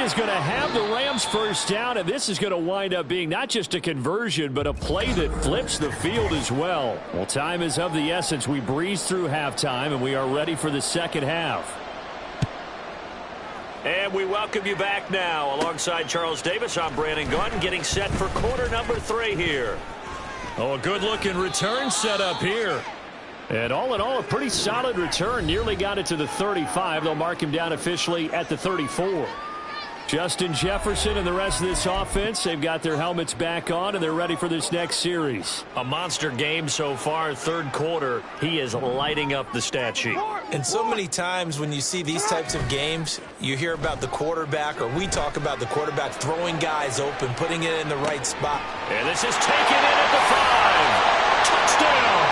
is going to have the Rams first down, and this is going to wind up being not just a conversion, but a play that flips the field as well. Well, time is of the essence. We breeze through halftime, and we are ready for the second half. And we welcome you back now. Alongside Charles Davis, I'm Brandon Gunn, getting set for quarter number 3 here. Oh, a good-looking return set up here. And all in all, a pretty solid return. Nearly got it to the 35. They'll mark him down officially at the 34. Justin Jefferson and the rest of this offense, they've got their helmets back on, and they're ready for this next series. A monster game so far, third quarter. He is lighting up the stat sheet. And so many times when you see these types of games, you hear about the quarterback, or we talk about the quarterback throwing guys open, putting it in the right spot. And this is taken in at the 5. Touchdown!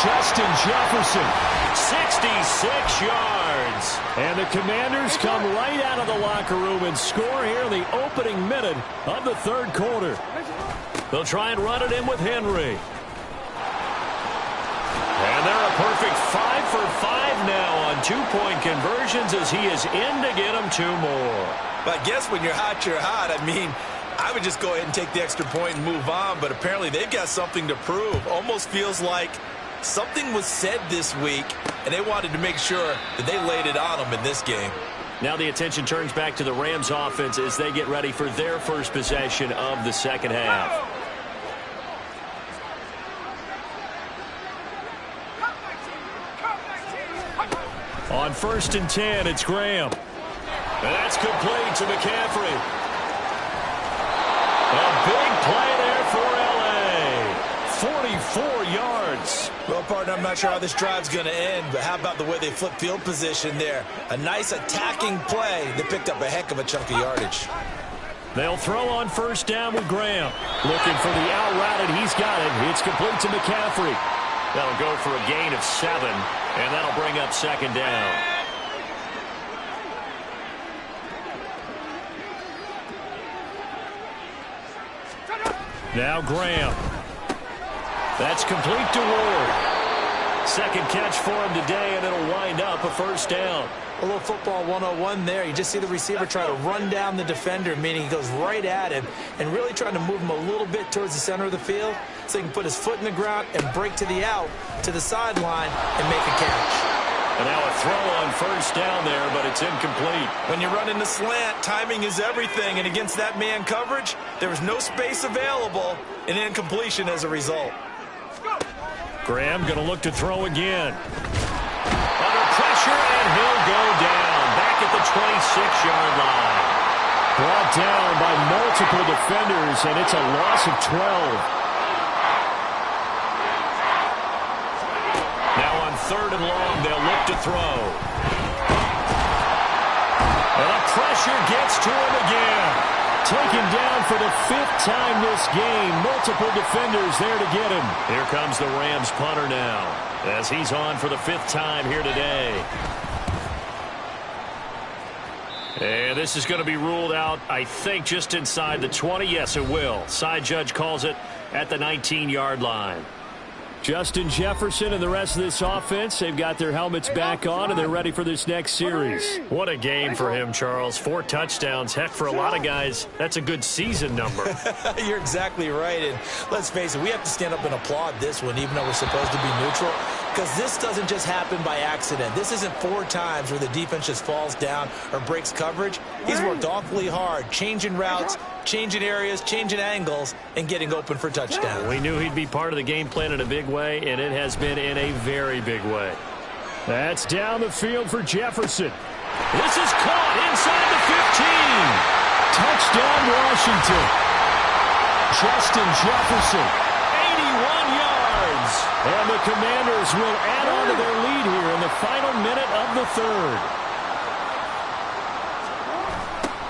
Justin Jefferson. 66 yards. And the Commanders come right out of the locker room and score here in the opening minute of the third quarter. They'll try and run it in with Henry. And they're a perfect 5 for 5 now on 2-point conversions as he is in to get them 2 more. But I guess when you're hot, you're hot. I mean, I would just go ahead and take the extra point and move on, but apparently they've got something to prove. Almost feels like something was said this week, and they wanted to make sure that they laid it on them in this game. Now the attention turns back to the Rams offense as they get ready for their first possession of the second half. On 1st and 10, it's Graham. And that's complete to McCaffrey. A big play there for L.A. 44 yards. Well, partner, I'm not sure how this drive's going to end, but how about the way they flip field position there? A nice attacking play that picked up a heck of a chunk of yardage. They'll throw on 1st down with Graham. Looking for the out route, and he's got it. It's complete to McCaffrey. That'll go for a gain of 7, and that'll bring up 2nd down. Now Graham. That's complete to Ward. 2nd catch for him today, and it'll wind up a 1st down. A little football 101 there. You just see the receiver try to run down the defender, meaning he goes right at him and really trying to move him a little bit towards the center of the field so he can put his foot in the ground and break to the out, to the sideline, and make a catch. And now a throw on 1st down there, but it's incomplete. When you run in the slant, timing is everything, and against that man coverage, there was no space available, and incompletion as a result. Graham going to look to throw again. Under pressure, and he'll go down. Back at the 26-yard line. Brought down by multiple defenders, and it's a loss of 12. Now on 3rd and long, they'll look to throw. And the pressure gets to him again. Taken down for the 5th time this game. Multiple defenders there to get him. Here comes the Rams punter now, as he's on for the 5th time here today. And this is going to be ruled out, I think, just inside the 20. Yes, it will. Side judge calls it at the 19-yard line. Justin Jefferson and the rest of this offense, they've got their helmets back on, and they're ready for this next series. What a game for him, Charles. 4 touchdowns. Heck, for a lot of guys, that's a good season number. You're exactly right. And let's face it, we have to stand up and applaud this one, even though we're supposed to be neutral, because this doesn't just happen by accident. This isn't 4 times where the defense just falls down or breaks coverage. He's worked awfully hard, changing routes, changing areas, changing angles, and getting open for touchdowns. We knew he'd be part of the game plan in a big way, and it has been in a very big way. That's down the field for Jefferson. This is caught inside the 15. Touchdown, Washington. Justin Jefferson. 81 yards. And the Commanders will add on to their lead here in the final minute of the 3rd.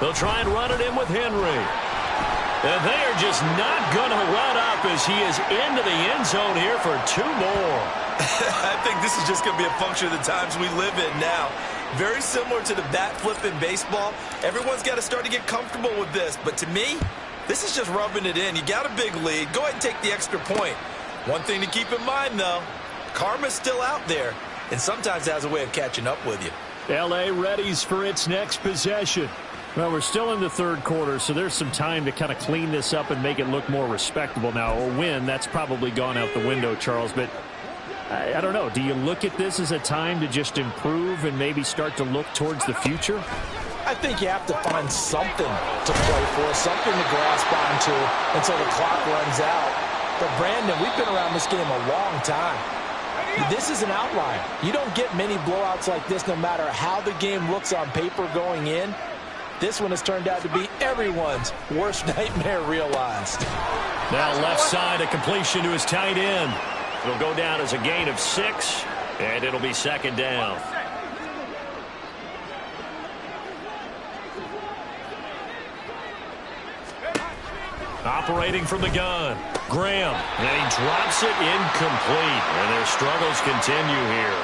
They'll try and run it in with Henry. And they are just not going to let up as he is into the end zone here for 2 more. I think this is just going to be a function of the times we live in now. Very similar to the bat flip in baseball. Everyone's got to start to get comfortable with this. But to me, this is just rubbing it in. You got a big lead. Go ahead and take the extra point. One thing to keep in mind, though, karma's still out there, and sometimes has a way of catching up with you. L.A. readies for its next possession. Well, we're still in the third quarter, so there's some time to kind of clean this up and make it look more respectable. Now, a win, that's probably gone out the window, Charles, but I don't know. Do you look at this as a time to just improve and maybe start to look towards the future? I think you have to find something to play for, something to grasp onto until the clock runs out. But, Brandon, we've been around this game a long time. This is an outlier. You don't get many blowouts like this no matter how the game looks on paper going in. This one has turned out to be everyone's worst nightmare realized. Now left side, a completion to his tight end. It'll go down as a gain of 6, and it'll be second down. Operating from the gun, Graham, and he drops it incomplete, and their struggles continue here.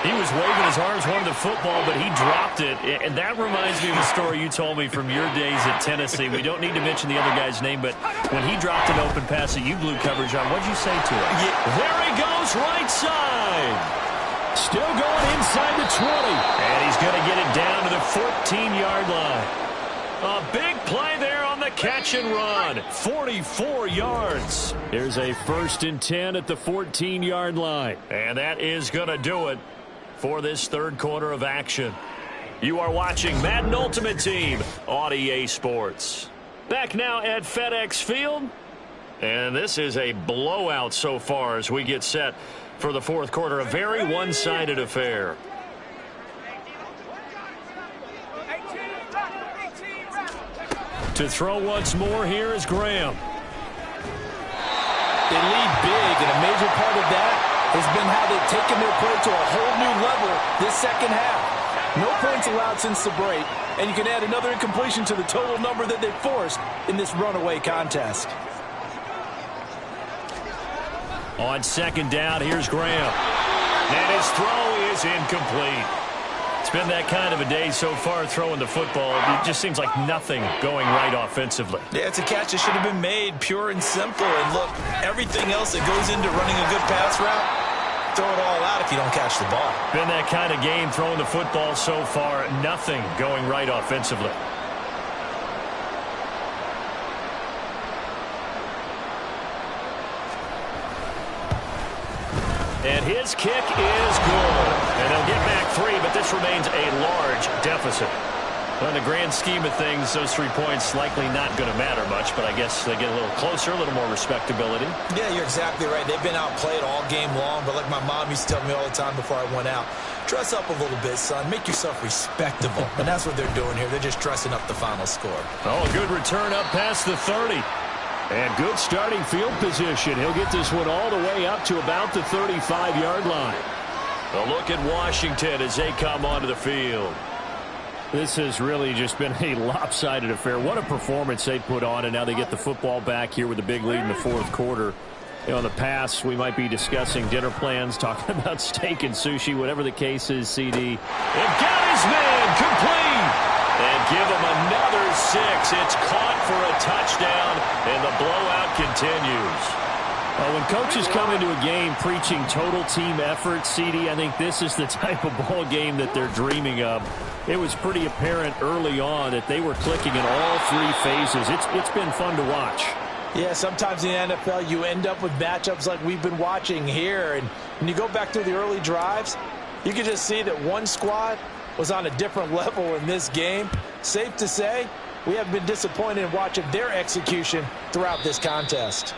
He was waving his arms, wanted the football, but he dropped it. And that reminds me of a story you told me from your days at Tennessee. We don't need to mention the other guy's name, but when he dropped an open pass that you blew coverage on, what'd you say to him? Yeah. There he goes, right side. Still going inside the 20. And he's going to get it down to the 14-yard line. A big play there on the catch and run. 44 yards. Here's a 1st and 10 at the 14-yard line. And that is going to do it for this third quarter of action. You are watching Madden Ultimate Team on EA Sports. Back now at FedEx Field. And this is a blowout so far as we get set for the fourth quarter. A very one-sided affair. To throw once more, here is Graham. They lead big, and a major part of that has been how they've taken their play to a whole new level this second half. No points allowed since the break, and you can add another incompletion to the total number that they've forced in this runaway contest. On second down, here's Graham. And his throw is incomplete. It's been that kind of a day so far throwing the football. It just seems like nothing going right offensively. Yeah, it's a catch that should have been made, pure and simple. And look, everything else that goes into running a good pass route, throw it all out if you don't catch the ball. Been that kind of game throwing the football so far. Nothing going right offensively. And his kick is good. And they'll get back 3, but this remains a large deficit. Well, in the grand scheme of things, those 3 points likely not going to matter much, but I guess they get a little closer, a little more respectability. Yeah, you're exactly right. They've been outplayed all game long, but like my mom used to tell me all the time before I went out, dress up a little bit, son. Make yourself respectable. And that's what they're doing here. They're just dressing up the final score. Oh, a good return up past the 30. And good starting field position. He'll get this one all the way up to about the 35-yard line. A look at Washington as they come onto the field. This has really just been a lopsided affair. What a performance they put on, and now they get the football back here with a big lead in the fourth quarter. You know, in the past, we might be discussing dinner plans, talking about steak and sushi, whatever the case is, CD. They've got his man complete. And give him another 6. It's caught for a touchdown, and the blowout continues. Well, when coaches come into a game preaching total team effort, CD, I think this is the type of ball game that they're dreaming of. It was pretty apparent early on that they were clicking in all 3 phases. It's been fun to watch. Yeah, sometimes in the NFL you end up with matchups like we've been watching here. And when you go back to the early drives, you can just see that one squad was on a different level in this game. Safe to say, we haven't been disappointed in watching their execution throughout this contest.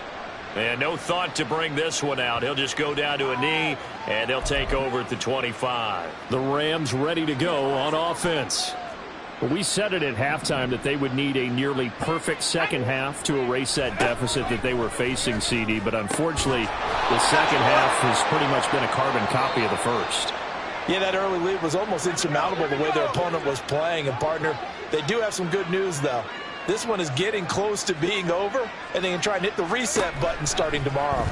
And no thought to bring this one out. He'll just go down to a knee, and they'll take over at the 25. The Rams ready to go on offense. We said it at halftime that they would need a nearly perfect second half to erase that deficit that they were facing, CD. But unfortunately, the second half has pretty much been a carbon copy of the first. Yeah, that early lead was almost insurmountable the way their opponent was playing. And, partner, they do have some good news, though. This one is getting close to being over, and they can try and hit the reset button starting tomorrow.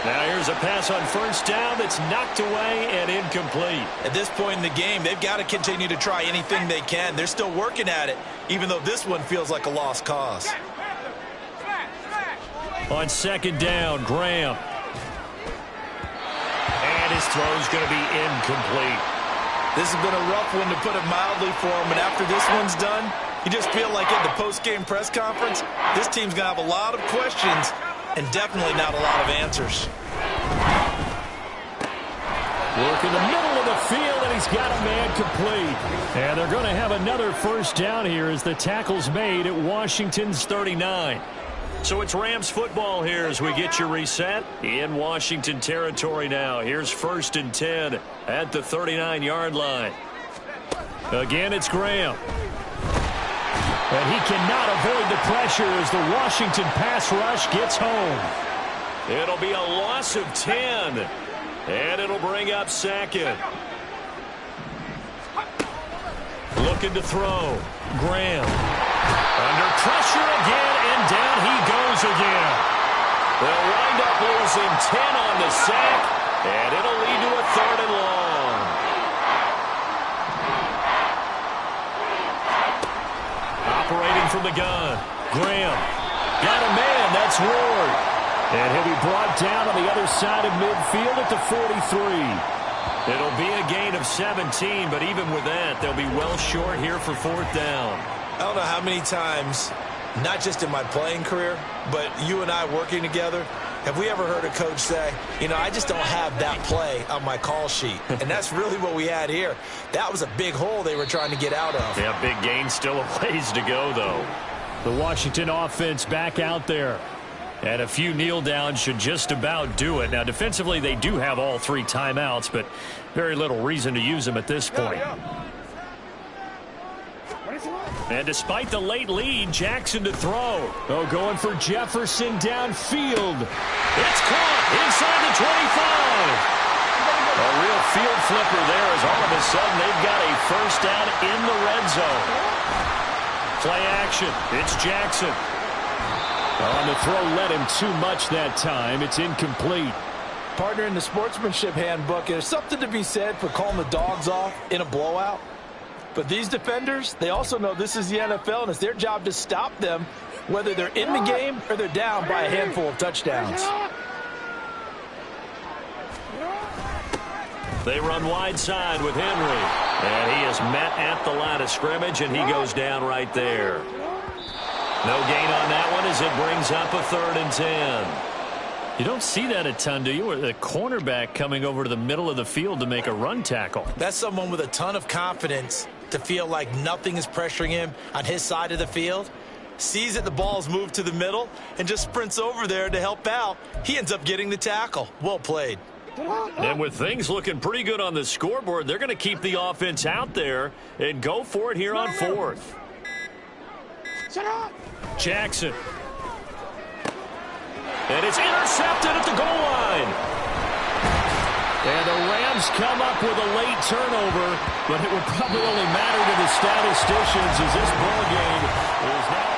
Now here's a pass on first down that's knocked away and incomplete. At this point in the game, they've got to continue to try anything they can. They're still working at it, even though this one feels like a lost cause. On second down, Graham. And his throw's going to be incomplete. This has been a rough one, to put it mildly, for him. And after this one's done, you just feel like at the post-game press conference, this team's going to have a lot of questions and definitely not a lot of answers. Work in the middle of the field, and he's got a man complete. And they're going to have another first down here as the tackle's made at Washington's 39. So it's Rams football here as we get you reset in Washington territory now. Here's 1st and 10 at the 39-yard line. Again, it's Graham. And he cannot avoid the pressure as the Washington pass rush gets home. It'll be a loss of 10. And it'll bring up 2nd. Looking to throw. Graham. Under pressure again, and down he goes again. They'll wind up losing 10 on the sack, and it'll lead to a 3rd and long. Operating from the gun. Graham. Got a man. That's Ward. And he'll be brought down on the other side of midfield at the 43. It'll be a gain of 17, but even with that, they'll be well short here for 4th down. I don't know how many times, not just in my playing career, but you and I working together, have we ever heard a coach say, you know, I just don't have that play on my call sheet. And that's really what we had here. That was a big hole they were trying to get out of. Yeah, big gain, still a ways to go, though. The Washington offense back out there. And a few kneel downs should just about do it. Now, defensively, they do have all 3 timeouts, but very little reason to use them at this point. And despite the late lead, Jackson to throw. Oh, going for Jefferson downfield. It's caught inside the 25. A real field flipper there as all of a sudden they've got a first down in the red zone. Play action. It's Jackson. On the throw, led him too much that time. It's incomplete. Partner, in the sportsmanship handbook, there's something to be said for calling the dogs off in a blowout. But these defenders, they also know this is the NFL, and it's their job to stop them, whether they're in the game or they're down by a handful of touchdowns. They run wide side with Henry. And he is met at the line of scrimmage, and he goes down right there. No gain on that one as it brings up a 3rd and 10. You don't see that a ton, do you? Or the cornerback coming over to the middle of the field to make a run tackle. That's someone with a ton of confidence to feel like nothing is pressuring him on his side of the field. Sees that the ball's moved to the middle and just sprints over there to help out. He ends up getting the tackle. Well played. And with things looking pretty good on the scoreboard, they're going to keep the offense out there and go for it here on 4th. Jackson. And it's intercepted at the goal line. And the Rams come up with a late turnover, but it will probably only matter to the statisticians as this ball game is now.